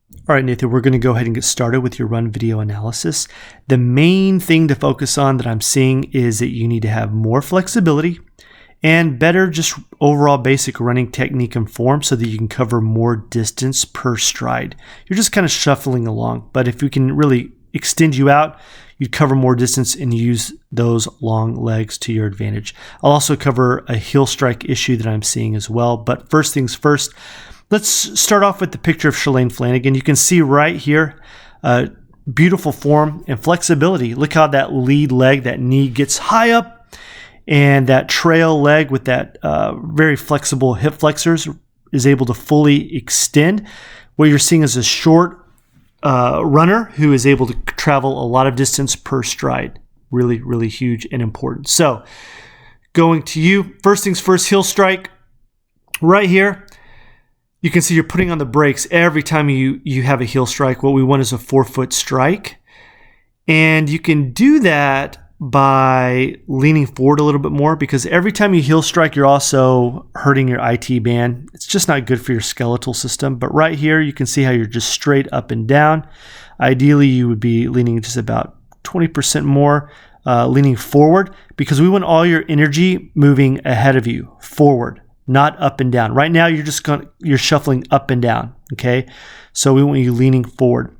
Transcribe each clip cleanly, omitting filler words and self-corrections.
All right, Nathan, we're going to go ahead and get started with your run video analysis. The main thing to focus on that I'm seeing is that you need to have more flexibility and better just overall basic running technique and form so that you can cover more distance per stride. You're just kind of shuffling along, but if we can really extend you out, you'd cover more distance and use those long legs to your advantage. I'll also cover a heel strike issue that I'm seeing as well, but first things first, let's start off with the picture of Shalane Flanagan. You can see right here, beautiful form and flexibility. Look how that lead leg, that knee gets high up, and that trail leg with that very flexible hip flexors is able to fully extend. What you're seeing is a short runner who is able to travel a lot of distance per stride. Really, really huge and important. So going to you, first things first, heel strike right here. You can see you're putting on the brakes every time you have a heel strike. What we want is a 4-foot strike. And you can do that by leaning forward a little bit more, because every time you heel strike, you're also hurting your IT band. It's just not good for your skeletal system. But right here, you can see how you're just straight up and down. Ideally, you would be leaning just about 20% more, leaning forward, because we want all your energy moving ahead of you, forward, not up and down. Right now, you're shuffling up and down, okay? So we want you leaning forward.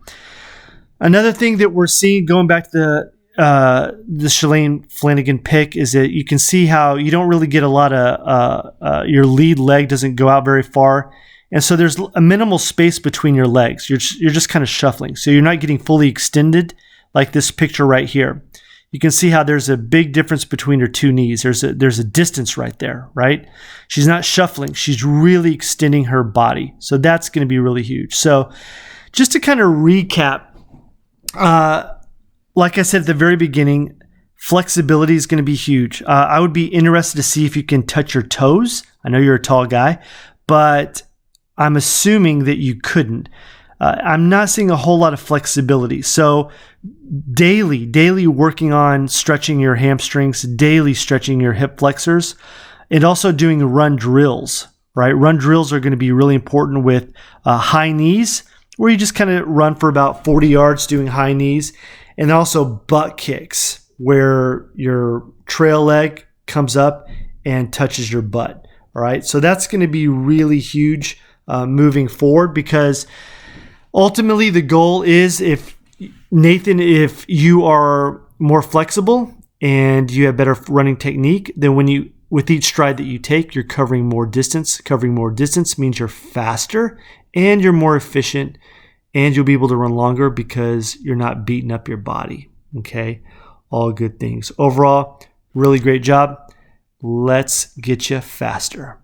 Another thing that we're seeing, going back to the Shalane Flanagan pick, is that you can see how you don't really get a lot of, your lead leg doesn't go out very far. And so there's a minimal space between your legs. You're just kind of shuffling. So you're not getting fully extended like this picture right here. You can see how there's a big difference between her two knees. There's a distance right there, right? She's not shuffling. She's really extending her body. So that's going to be really huge. So just to kind of recap, like I said at the very beginning, flexibility is going to be huge. I would be interested to see if you can touch your toes. I know you're a tall guy, but I'm assuming that you couldn't. I'm not seeing a whole lot of flexibility. So daily working on stretching your hamstrings, daily stretching your hip flexors, and also doing run drills, right? Run drills are going to be really important with high knees, where you just kind of run for about 40 yards doing high knees, and also butt kicks, where your trail leg comes up and touches your butt. All right. So that's going to be really huge moving forward, because ultimately the goal is, if you are more flexible and you have better running technique, then with each stride that you take, you're covering more distance. Covering more distance means you're faster and you're more efficient, and you'll be able to run longer because you're not beating up your body. Okay. All good things. Overall, really great job. Let's get you faster.